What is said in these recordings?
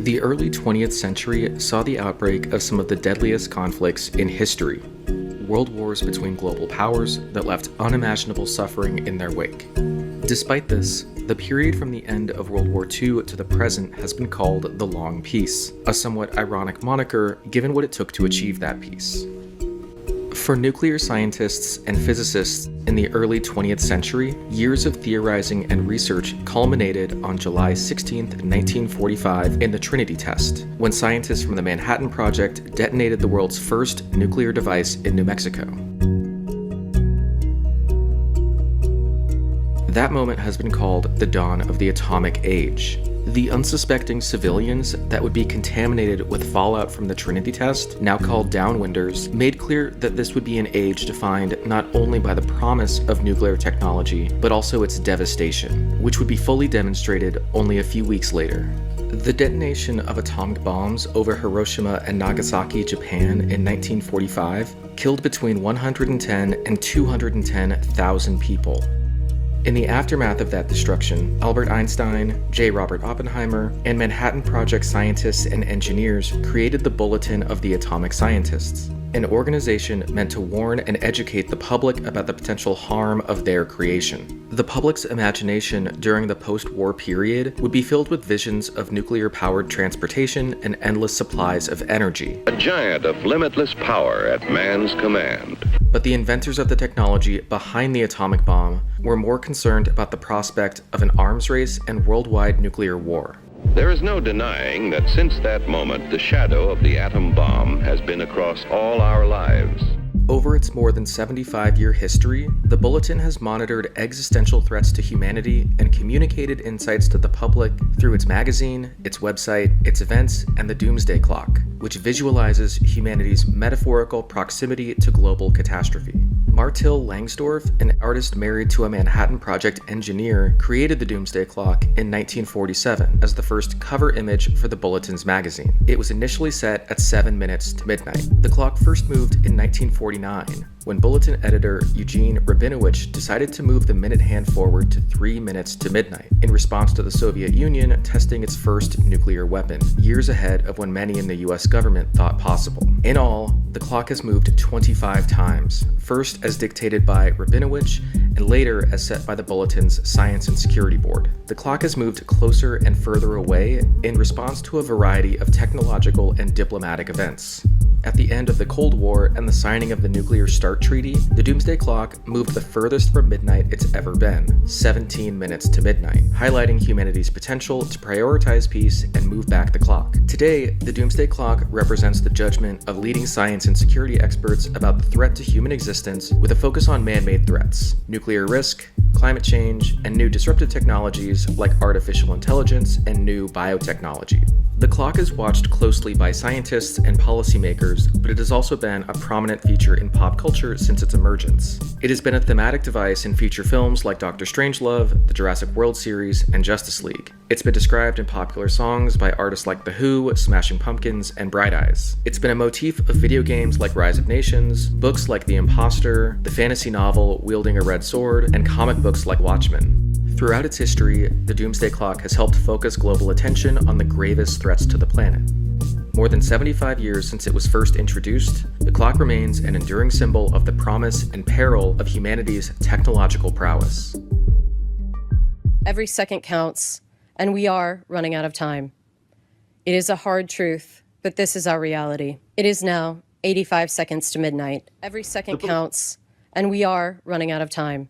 The early 20th century saw the outbreak of some of the deadliest conflicts in history, world wars between global powers that left unimaginable suffering in their wake. Despite this, the period from the end of World War II to the present has been called the Long Peace, a somewhat ironic moniker given what it took to achieve that peace. For nuclear scientists and physicists in the early 20th century, years of theorizing and research culminated on July 16, 1945 in the Trinity test, when scientists from the Manhattan Project detonated the world's first nuclear device in New Mexico. That moment has been called the dawn of the atomic age. The unsuspecting civilians that would be contaminated with fallout from the Trinity test, now called downwinders, made clear that this would be an age defined not only by the promise of nuclear technology, but also its devastation, which would be fully demonstrated only a few weeks later. The detonation of atomic bombs over Hiroshima and Nagasaki, Japan in 1945 killed between 110 and 210,000 people. In the aftermath of that destruction, Albert Einstein, J. Robert Oppenheimer, and Manhattan Project scientists and engineers created the Bulletin of the Atomic Scientists, an organization meant to warn and educate the public about the potential harm of their creation. The public's imagination during the post-war period would be filled with visions of nuclear-powered transportation and endless supplies of energy. A giant of limitless power at man's command. But the inventors of the technology behind the atomic bomb were more concerned about the prospect of an arms race and worldwide nuclear war. There is no denying that since that moment, the shadow of the atom bomb has been across all our lives. Over its more than 75-year history, the Bulletin has monitored existential threats to humanity and communicated insights to the public through its magazine, its website, its events, and the Doomsday Clock, which visualizes humanity's metaphorical proximity to global catastrophe. Martil Langsdorff, an artist married to a Manhattan Project engineer, created the Doomsday Clock in 1947 as the first cover image for the Bulletin's magazine. It was initially set at 7 minutes to midnight. The clock first moved in 1949, when Bulletin editor Eugene Rabinowitch decided to move the minute hand forward to 3 minutes to midnight, in response to the Soviet Union testing its first nuclear weapon, years ahead of when many in the US government thought possible. In all, the clock has moved 25 times, first as dictated by Rabinowitch, and later as set by the Bulletin's Science and Security Board. The clock has moved closer and further away in response to a variety of technological and diplomatic events. At the end of the Cold War and the signing of the Nuclear START Treaty, the Doomsday Clock moved the furthest from midnight it's ever been, 17 minutes to midnight, highlighting humanity's potential to prioritize peace and move back the clock. Today, the Doomsday Clock represents the judgment of leading science and security experts about the threat to human existence with a focus on man-made threats, nuclear risk, climate change, and new disruptive technologies like artificial intelligence and new biotechnology. The clock is watched closely by scientists and policymakers, but it has also been a prominent feature in pop culture since its emergence. It has been a thematic device in feature films like Doctor Strangelove, the Jurassic World series, and Justice League. It's been described in popular songs by artists like The Who, Smashing Pumpkins, and Bright Eyes. It's been a motif of video games like Rise of Nations, books like The Imposter, the fantasy novel Wielding a Red Sword, and comic books like Watchmen. Throughout its history, the Doomsday Clock has helped focus global attention on the gravest threats to the planet. More than 75 years since it was first introduced, the clock remains an enduring symbol of the promise and peril of humanity's technological prowess. Every second counts, and we are running out of time. It is a hard truth, but this is our reality. It is now 85 seconds to midnight. Every second counts, and we are running out of time.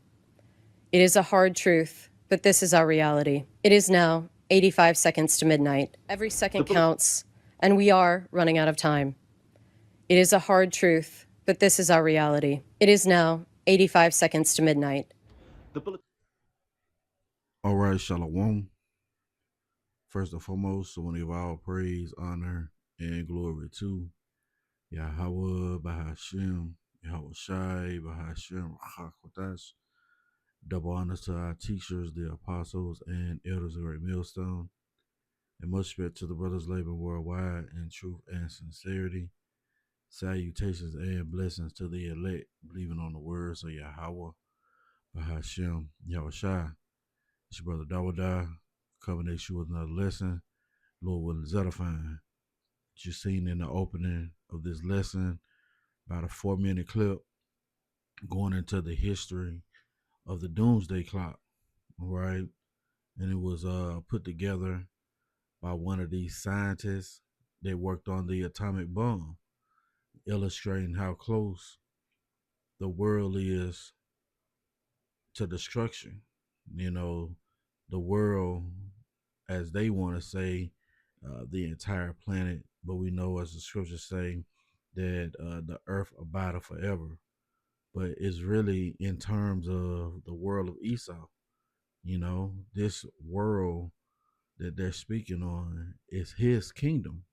It is a hard truth, but this is our reality. It is now 85 seconds to midnight. Every second counts, and we are running out of time. It is a hard truth, but this is our reality. It is now 85 seconds to midnight. All right, Shalom. First and foremost, I want to give all praise, honor, and glory to Yahawah, Bahashem, Yahawashi, Bahashem, Qadash. Double honors to our teachers, the apostles, and elders of Great Millstone. And much respect to the brothers laboring worldwide in truth and sincerity. Salutations and blessings to the elect, believing on the words of Yahawah, Bahashem, Yahawashi. It's your brother Dawada, coming next you with another lesson Lord willing, is edifying. What you seen in the opening of this lesson, about a 4-minute clip going into the history of the doomsday clock, right? And it was put together by one of these scientists that worked on the atomic bomb, illustrating how close the world is to destruction. You know, the world, as they want to say, the entire planet, but we know, as the scriptures say, that the earth abideth forever. But it's really in terms of the world of Esau. You know, this world that they're speaking on is his kingdom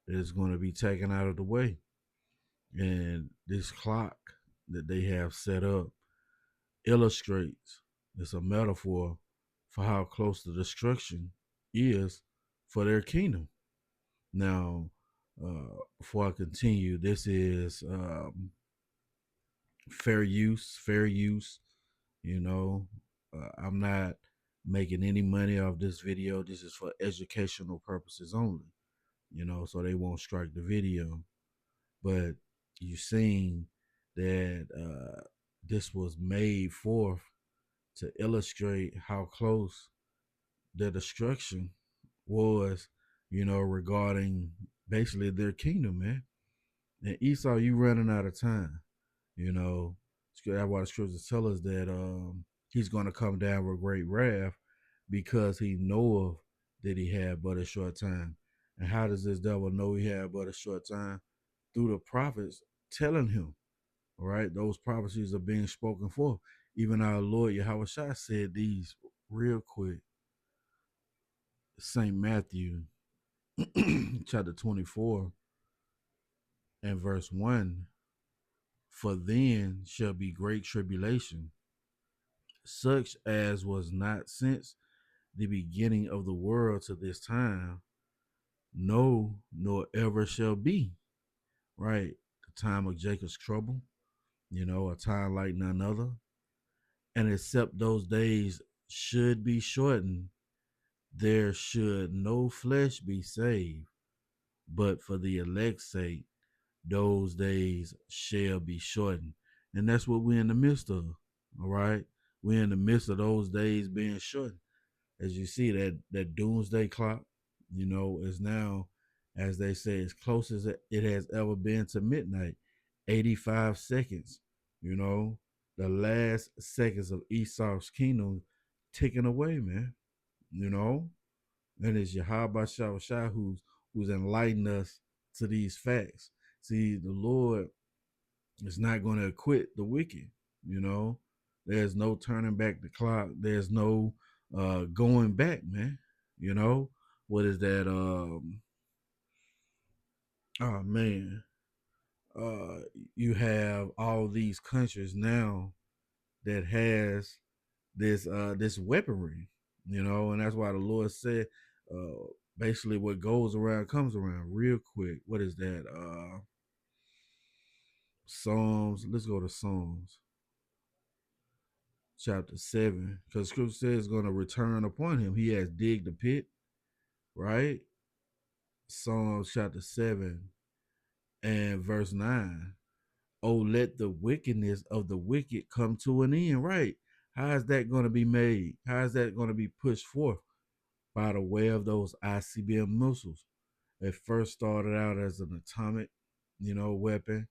that is going to be taken out of the way. And this clock that they have set up illustrates, it's a metaphor for how close the destruction is for their kingdom. Now, before I continue, this is fair use. You know, I'm not making any money off this video. This is for educational purposes only, you know, so they won't strike the video. But you've seen that this was made forth to illustrate how close the destruction was, you know, regarding basically their kingdom, man. And Esau, you running out of time, you know. That's why the scriptures tell us that he's going to come down with great wrath because he knoweth that he had but a short time. And how does this devil know he had but a short time? Through the prophets telling him, all right? Those prophecies are being spoken for. Even our Lord Yahawashi said these real quick. St. Matthew chapter 24 and verse 1. For then shall be great tribulation, such as was not since the beginning of the world to this time, no, nor ever shall be. Right? The time of Jacob's trouble, you know, a time like none other. And except those days should be shortened, there should no flesh be saved. But for the elect's sake, those days shall be shortened. And that's what we're in the midst of. All right. We're in the midst of those days being shortened. As you see, that doomsday clock, you know, is now, as they say, as close as it has ever been to midnight. 85 seconds, you know, the last seconds of Esau's kingdom ticking away, man. You know, and it's Yahawah who's enlightened us to these facts. See, the Lord is not going to acquit the wicked. You know, there's no turning back the clock. There's no going back, man. You know, what is that? Oh man, you have all these countries now that has this weaponry, you know, and that's why the Lord said, basically, what goes around comes around. Real quick, what is that? Psalms. Let's go to Psalms chapter 7, because Scripture says it's going to return upon him. He has digged a pit, right? Psalms chapter 7 and verse 9. Oh, let the wickedness of the wicked come to an end, right? How is that going to be made? How is that going to be pushed forth? By the way of those ICBM missiles. It first started out as an atomic, you know, weapon,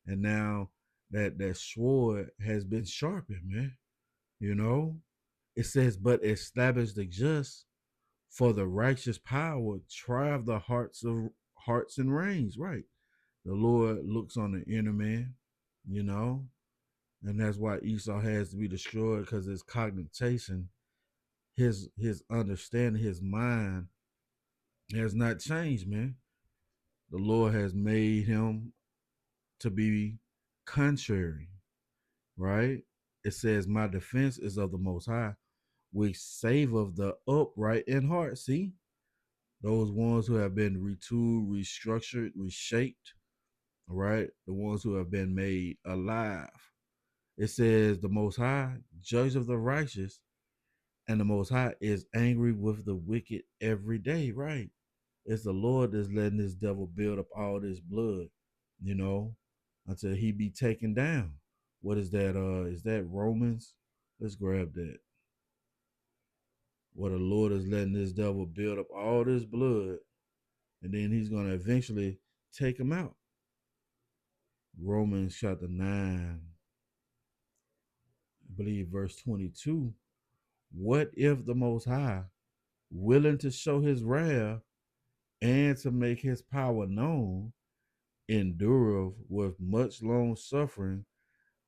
and now that sword has been sharpened, man. You know, it says, but establish the just, for the righteous power trive the hearts and reins. Right. The Lord looks on the inner man, you know, and that's why Esau has to be destroyed, because his cognition, his understanding, his mind has not changed, man. The Lord has made him to be contrary, right? It says, my defense is of the Most High, which saveth the upright in heart. See, those ones who have been retooled, restructured, reshaped, right? The ones who have been made alive. It says, the Most High, judge of the righteous, and the Most High is angry with the wicked every day, right? It's the Lord that's letting this devil build up all this blood, you know, until he be taken down. What is that? Is that Romans? Let's grab that. Where the Lord is letting this devil build up all this blood, and then he's gonna eventually take him out. Romans chapter 9, I believe verse 22. What if the Most High, willing to show his wrath and to make his power known, endureth with much long suffering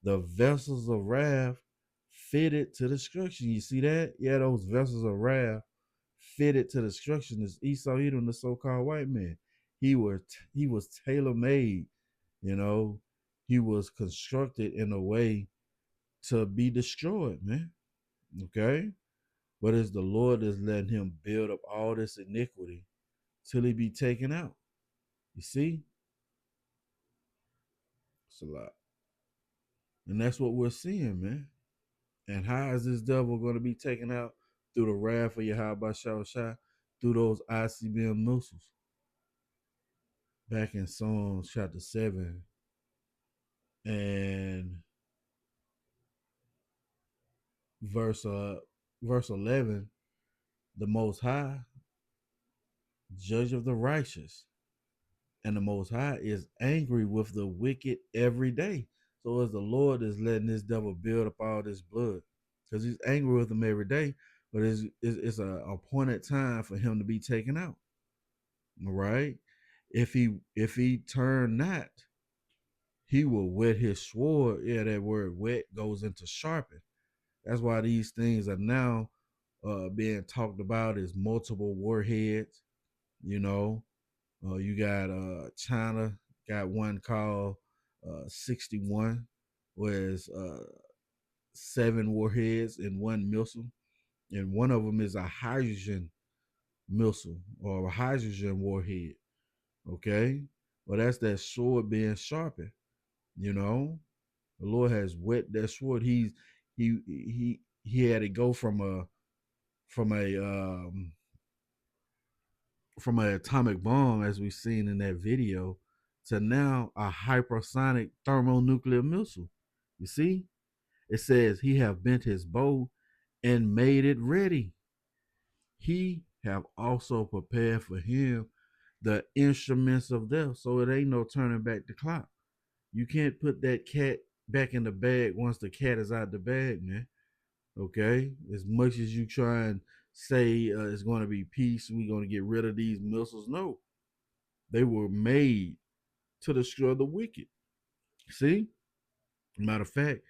the vessels of wrath fitted to destruction? You see that? Yeah, those vessels of wrath fitted to destruction is Esau, Edom, the so-called white man. He was tailor-made, you know. He was constructed in a way to be destroyed, man. Okay? But it's the Lord that's letting him build up all this iniquity till he be taken out. You see? It's a lot. And that's what we're seeing, man. And how is this devil going to be taken out? Through the wrath of Yahawashi, through those ICBM missiles. Back in Psalms chapter 7 and verse 11, the Most High, judge of the righteous, and the Most High is angry with the wicked every day. So as the Lord is letting this devil build up all this blood, because he's angry with them every day, but it's a appointed time for him to be taken out. All right. If he turn not, he will wet his sword. Yeah, that word wet goes into sharpen. That's why these things are now being talked about as multiple warheads. You know, you got China got one called 61, where it's 7 warheads in one missile, and one of them is a hydrogen missile or a hydrogen warhead. Okay, well that's that sword being sharpened. You know, the Lord has wet that sword. He had to go from an atomic bomb, as we've seen in that video, to now a hypersonic thermonuclear missile. You see, it says he have bent his bow and made it ready. He have also prepared for him the instruments of death. So it ain't no turning back the clock. You can't put that cat back in the bag once the cat is out the bag, man. Okay, as much as you try and say it's going to be peace, we're going to get rid of these missiles. No, they were made to destroy the wicked. See, matter of fact,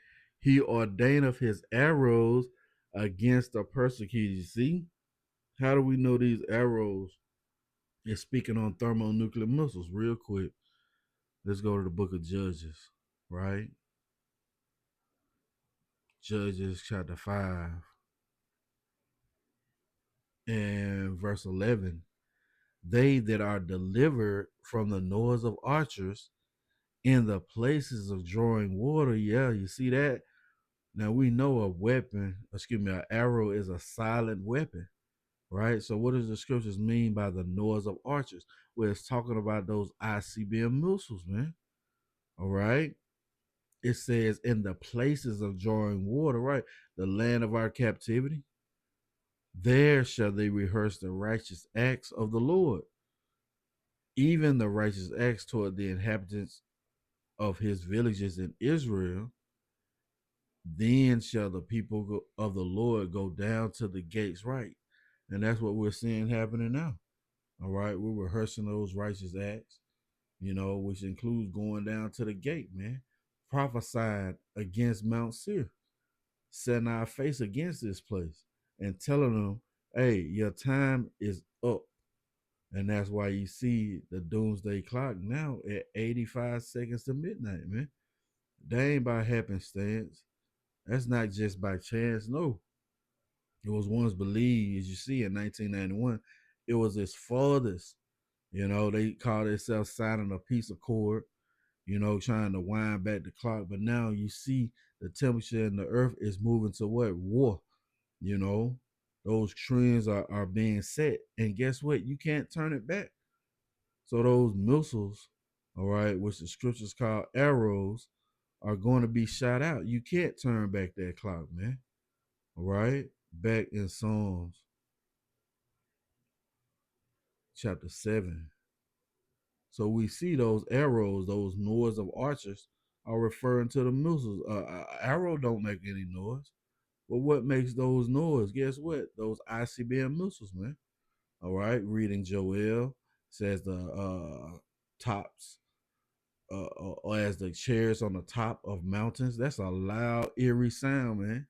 he ordained his arrows against the persecuted. See, how do we know these arrows is speaking on thermonuclear missiles? Real quick, let's go to the book of Judges, right? Judges chapter 5 and verse 11. They that are delivered from the noise of archers in the places of drawing water. Yeah, you see that? Now we know an arrow is a silent weapon, right? So what does the scriptures mean by the noise of archers? Well, it's talking about those ICBM missiles, man. All right. It says in the places of drawing water, right? The land of our captivity. There shall they rehearse the righteous acts of the Lord, even the righteous acts toward the inhabitants of his villages in Israel. Then shall the people of the Lord go down to the gates right. And that's what we're seeing happening now. All right. We're rehearsing those righteous acts, which includes going down to the gate, man. Prophesying against Mount Seir, setting our face against this place and telling them, hey, your time is up. And that's why you see the doomsday clock now at 85 seconds to midnight, man. That ain't by happenstance. That's not just by chance. No. It was once believed, as you see in 1991, it was its farthest. They called themselves signing a peace accord, trying to wind back the clock. But now you see the temperature in the earth is moving to what? War. Those trends are being set. And guess what? You can't turn it back. So those missiles, all right, which the scriptures call arrows, are going to be shot out. You can't turn back that clock, man. All right. Back in Psalms chapter 7. So we see those arrows, those noise of archers, are referring to the missiles. Arrow don't make any noise. But what makes those noise? Guess what? Those ICBM missiles, man. All right. Reading Joel says the tops or as the chairs on the top of mountains. That's a loud, eerie sound, man.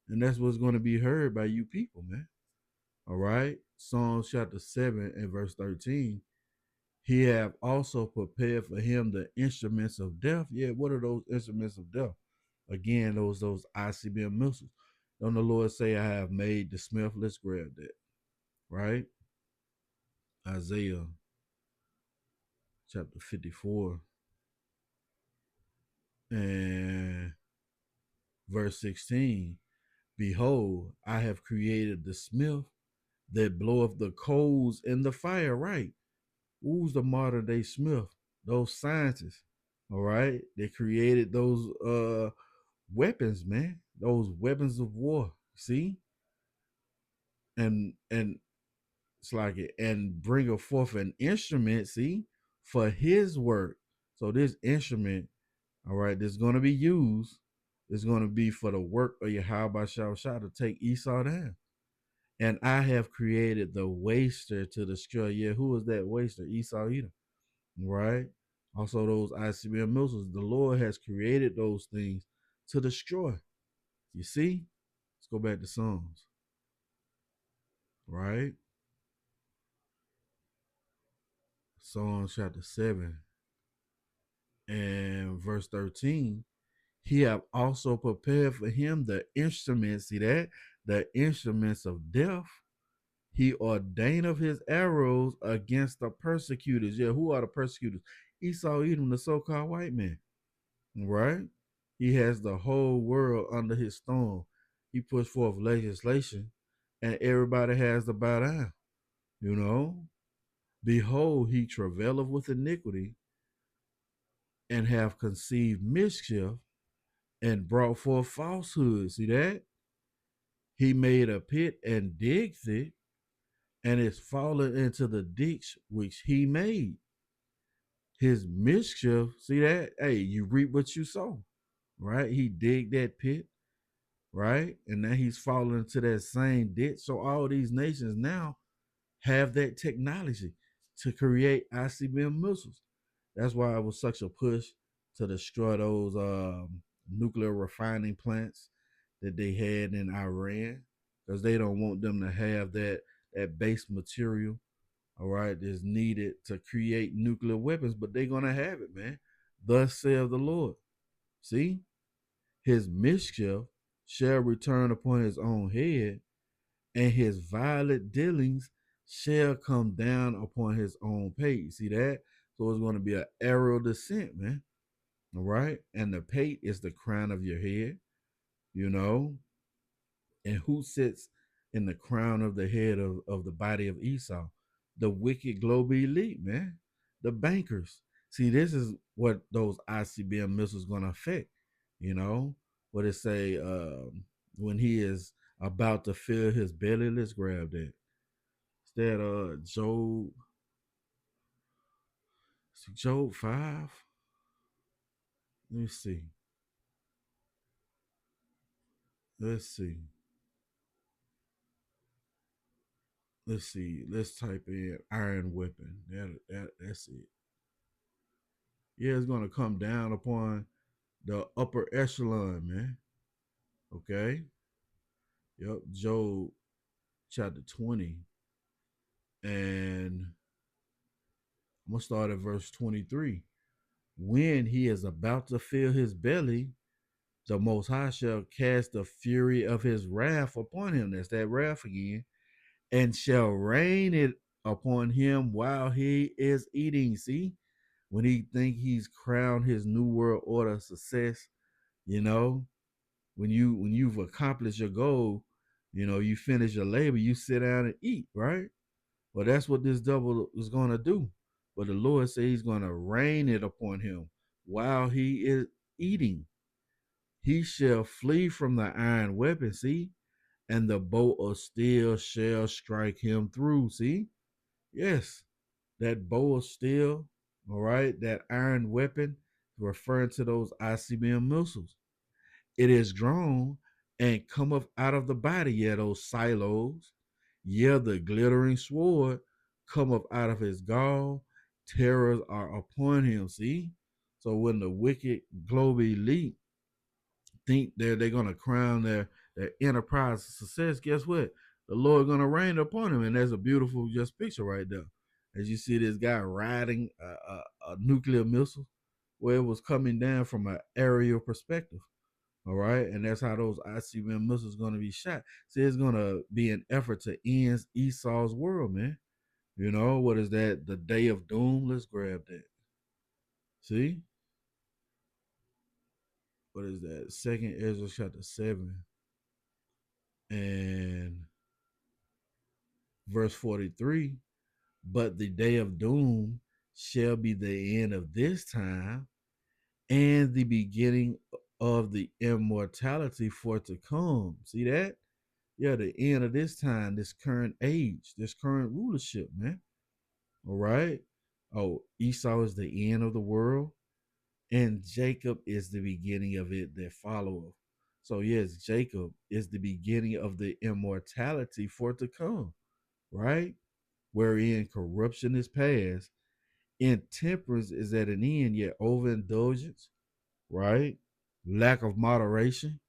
And that's what's going to be heard by you people, man. All right. Psalms chapter 7 and verse 13. He have also prepared for him the instruments of death. Yeah, what are those instruments of death? Again, those ICBM missiles. Don't the Lord say, I have made the smith? Let's grab that. Right? Isaiah chapter 54 and verse 16. Behold, I have created the smith that bloweth the coals in the fire. Right? Who's the modern day smith? Those scientists. All right. They created those weapons, man. Those weapons of war. See? And it's like it, and bring forth an instrument, see, for his work. So this instrument, all right, that's gonna be used is gonna be for the work of Yahawashi to take Esau down. And I have created the waster to destroy. Yeah, who is that waster? Esau Edom. Right? Also, those ICBM missiles, the Lord has created those things to destroy. You see? Let's go back to Psalms. Right? Psalms chapter 7 and verse 13. He have also prepared for him the instruments. See that? The instruments of death. He ordained of his arrows against the persecutors. Yeah, who are the persecutors? Esau Edom, the so-called white man. Right? He has the whole world under his thumb. He puts forth legislation, and everybody has to bow down. You know? Behold, he travaileth with iniquity, and have conceived mischief, and brought forth falsehood. See that? He made a pit and digged it, and is fallen into the ditch which he made. His mischief, see that? Hey, you reap what you sow, right? He digged that pit, right? And now he's falling into that same ditch. So all these nations now have that technology to create ICBM missiles. That's why it was such a push to destroy those nuclear refining plants that they had in Iran, because they don't want them to have that base material, all right, that's needed to create nuclear weapons, but they're gonna have it, man. Thus saith the Lord. See, his mischief shall return upon his own head, and his violent dealings shall come down upon his own pate. See that? So it's going to be an arrow descent, man. All right. And the pate is the crown of your head, you know. And who sits in the crown of the head of the body of Esau? The wicked global elite, man. The bankers. See, this is what those ICBM missiles going to affect, you know. What it say when he is about to fill his belly. Let's grab that. Is that Job 5? Let me see. Let's see. Let's see. Let's type in iron weapon. That's it. Yeah, it's gonna come down upon the upper echelon, man. Okay. Yep. Job chapter 20. And I'm gonna start at verse 23. When he is about to fill his belly, the Most High shall cast the fury of his wrath upon him. That's that wrath again. And shall rain it upon him while he is eating. See, when he think he's crowned his new world order success, you know, when you've accomplished your goal, you know, you finish your labor, you sit down and eat, right? Well, that's what this devil is going to do. but the Lord said he's going to rain it upon him while he is eating. He shall flee from the iron weapon, see, and the bow of steel shall strike him through, see. Yes, that bow of steel, all right, that iron weapon, referring to those ICBM missiles. It is drawn and cometh out of the body, yeah, those silos. Yeah, the glittering sword cometh out of his gall. Terrors are upon him, see? So when the wicked global elite think they're gonna crown their enterprise success, guess what? The Lord gonna rain upon him, and that's a beautiful just picture right there. As you see this guy riding a nuclear missile, where it was coming down from an aerial perspective. All right, and that's how those ICBM missiles gonna be shot. See, it's gonna be an effort to end Esau's world, man. You know what is that? The day of doom. Let's grab that. See, what is that? Second Ezra chapter 7 and verse 43. But the day of doom shall be the end of this time and the beginning of the immortality for to come. See that? Yeah, the end of this time, this current age, this current rulership, man. All right. Oh, Esau is the end of the world, and Jacob is the beginning of it that followeth. So, yes, Jacob is the beginning of the immortality for to come, right? Wherein corruption is past, intemperance is at an end, yet overindulgence, right? Lack of moderation.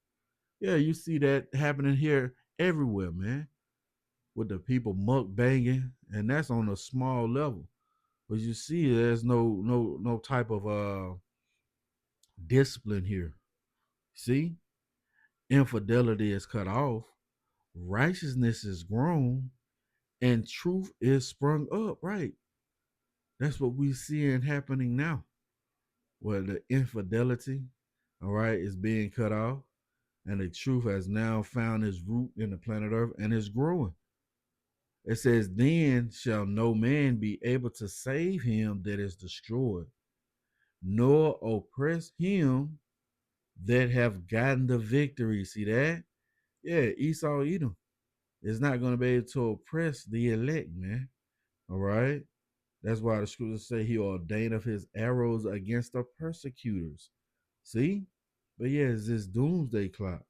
Yeah, you see that happening here everywhere, man, with the people mukbanging, and that's on a small level. But you see, there's no type of discipline here. See, infidelity is cut off, righteousness is grown, and truth is sprung up. Right, that's what we seeing happening now, where the infidelity, all right, is being cut off, and the truth has now found its root in the planet Earth and is growing. It says, then shall no man be able to save him that is destroyed, nor oppress him that have gotten the victory. See that? Yeah, Esau, Edom is not going to be able to oppress the elect, man. All right? That's why the scriptures say he ordained of his arrows against the persecutors. See? But yeah, it's this doomsday clock,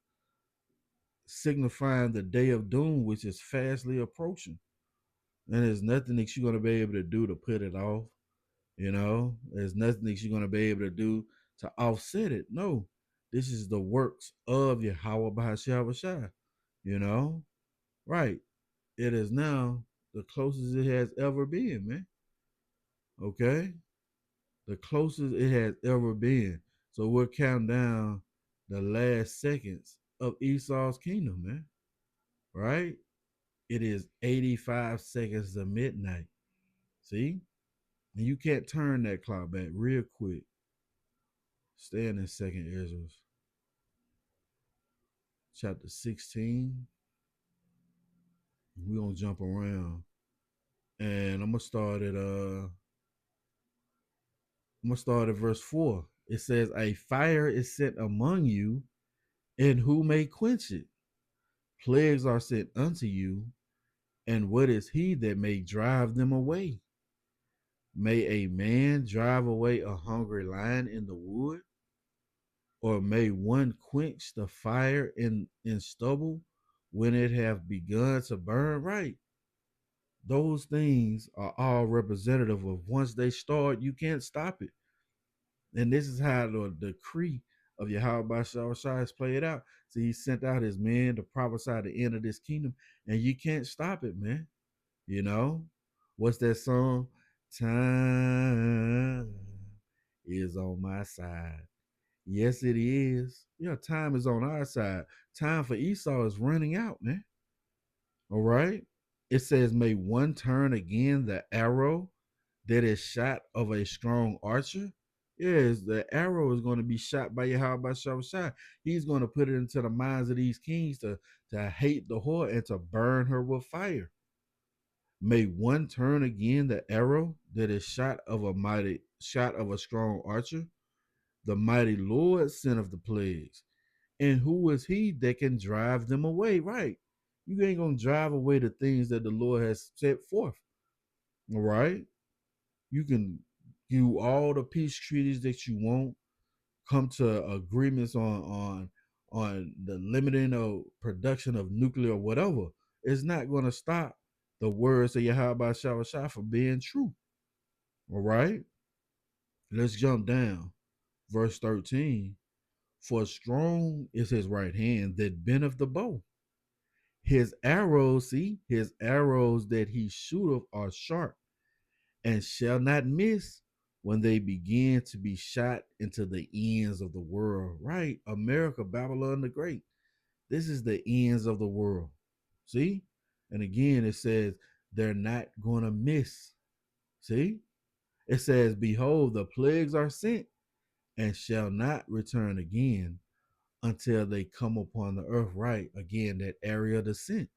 signifying the day of doom, which is fastly approaching. And there's nothing that you're going to be able to do to put it off. You know, there's nothing that you're going to be able to do to offset it. No, this is the works of Yahawah by Yahawashi. You know, right? It is now the closest it has ever been, man. Okay, the closest it has ever been. So we're counting down the last seconds of Esau's kingdom, man. Right? It is 85 seconds to midnight. See? And you can't turn that clock back real quick. Stand in Second Ezra chapter 16. We're gonna jump around. And I'm gonna start at verse 4. It says, a fire is set among you, and who may quench it? Plagues are sent unto you, and what is he that may drive them away? May a man drive away a hungry lion in the wood? Or may one quench the fire in stubble when it have begun to burn? Right. Those things are all representative of once they start, you can't stop it. And this is how the decree of Yahawah is played out. So he sent out his men to prophesy the end of this kingdom, and you can't stop it, man. You know? What's that song? Time is on my side. Yes, it is. Yeah, time is on our side. Time for Esau is running out, man. All right. It says, may one turn again the arrow that is shot of a strong archer. Yes, the arrow is going to be shot by Yahawashi. He's going to put it into the minds of these kings to hate the whore and to burn her with fire. May one turn again the arrow that is shot of a strong archer? The mighty Lord sent of the plagues. And who is he that can drive them away? Right. You ain't gonna drive away the things that the Lord has set forth. All right. You can do all the peace treaties that you want, come to agreements on the limiting of production of nuclear or whatever. It's not gonna stop the words of Yahawashi from being true. All right. Let's jump down. Verse 13. For strong is his right hand that bendeth the bow. His arrows, see, his arrows that he shooteth are sharp, and shall not miss when they begin to be shot into the ends of the world. Right? America, Babylon the Great. This is the ends of the world. See? And again, it says they're not going to miss. See? It says, behold, the plagues are sent and shall not return again until they come upon the earth. Right? Again, that area of descent.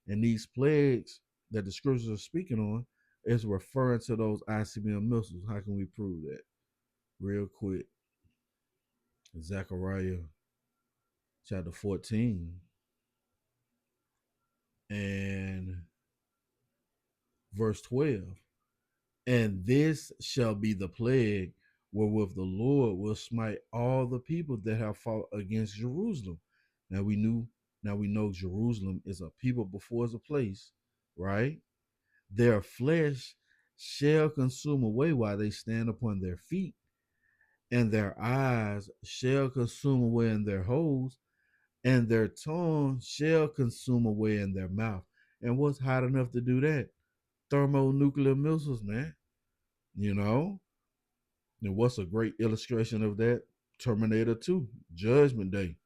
And these plagues that the scriptures are speaking on is referring to those ICBM missiles. How can we prove that? Real quick. Zechariah chapter 14 and verse 12. And this shall be the plague wherewith the Lord will smite all the people that have fought against Jerusalem. Now we know Jerusalem is a people before it's a place, right? Their flesh shall consume away while they stand upon their feet, and their eyes shall consume away in their holes, and their tongue shall consume away in their mouth. And what's hot enough to do that? Thermonuclear missiles, man. You know? And what's a great illustration of that? Terminator 2, Judgment Day.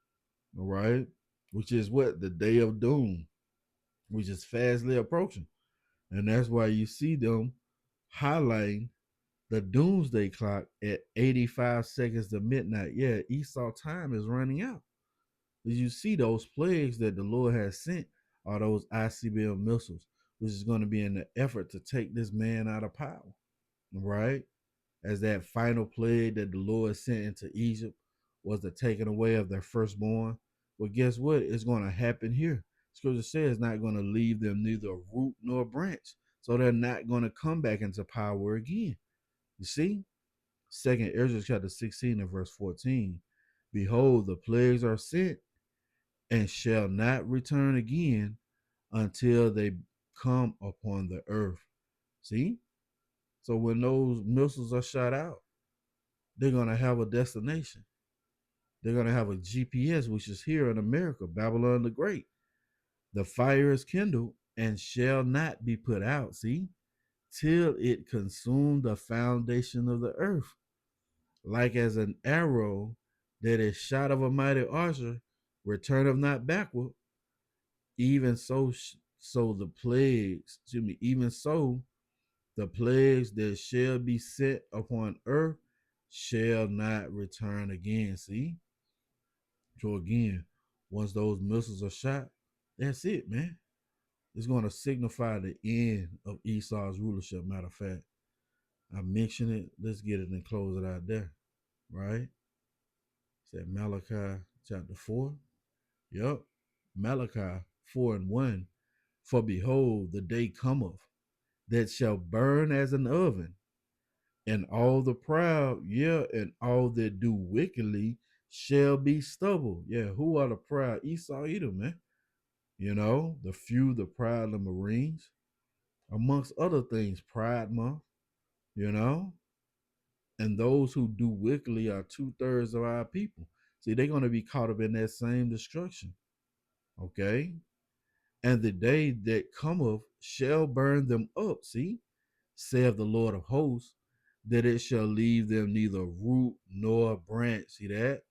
All right? Which is what? The day of doom, which is fastly approaching. And that's why you see them highlighting the doomsday clock at 85 seconds to midnight. Yeah, Esau time is running out. As you see, those plagues that the Lord has sent are those ICBM missiles, which is going to be in the effort to take this man out of power, right? As that final plague that the Lord sent into Egypt was the taking away of their firstborn. Well, guess what? It's going to happen here. Scripture says it's not going to leave them neither a root nor a branch. So they're not going to come back into power again. You see? Second Ezra chapter 16 and verse 14. Behold, the plagues are sent and shall not return again until they come upon the earth. See? So when those missiles are shot out, they're going to have a destination. They're going to have a GPS, which is here in America, Babylon the Great. The fire is kindled and shall not be put out, see, till it consume the foundation of the earth. Like as an arrow that is shot of a mighty archer, returneth not backward, even so the plagues, even so the plagues that shall be set upon earth shall not return again. See? So again, once those missiles are shot, that's it, man. It's going to signify the end of Esau's rulership. Matter of fact, I mentioned it. Let's get it and close it out there. Right? It's at Malachi chapter 4. Yep. Malachi 4 and 1. For behold, the day cometh that shall burn as an oven, and all the proud, and all that do wickedly shall be stubble. Yeah, who are the proud? Esau, Edom, man. You know, the few, the proud, the Marines, amongst other things, Pride Month, you know, and those who do wickedly are 2/3 of our people. See, they're going to be caught up in that same destruction. Okay. And the day that cometh shall burn them up. See, saith the Lord of hosts, that it shall leave them neither root nor branch. See that?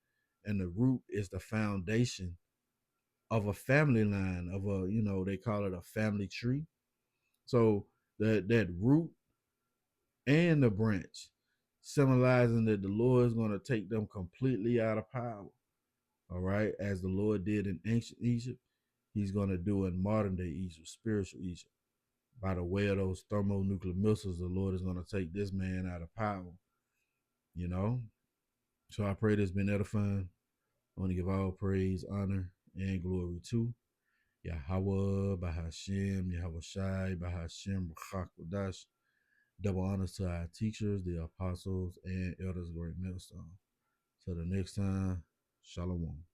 And the root is the foundation of a family line, of a, they call it a family tree. So that root and the branch, symbolizing that the Lord is going to take them completely out of power. All right. As the Lord did in ancient Egypt, he's going to do in modern day Egypt, spiritual Egypt. by the way of those thermonuclear missiles, the Lord is going to take this man out of power, you know? So I pray this been edifying. I want to give all praise, honor, and glory to Yahawah, Bahashem, Yahawashi, Bahashem, Qadash. Double honors to our teachers, the apostles, and elders of Great Millstone. Till the next time, Shalom.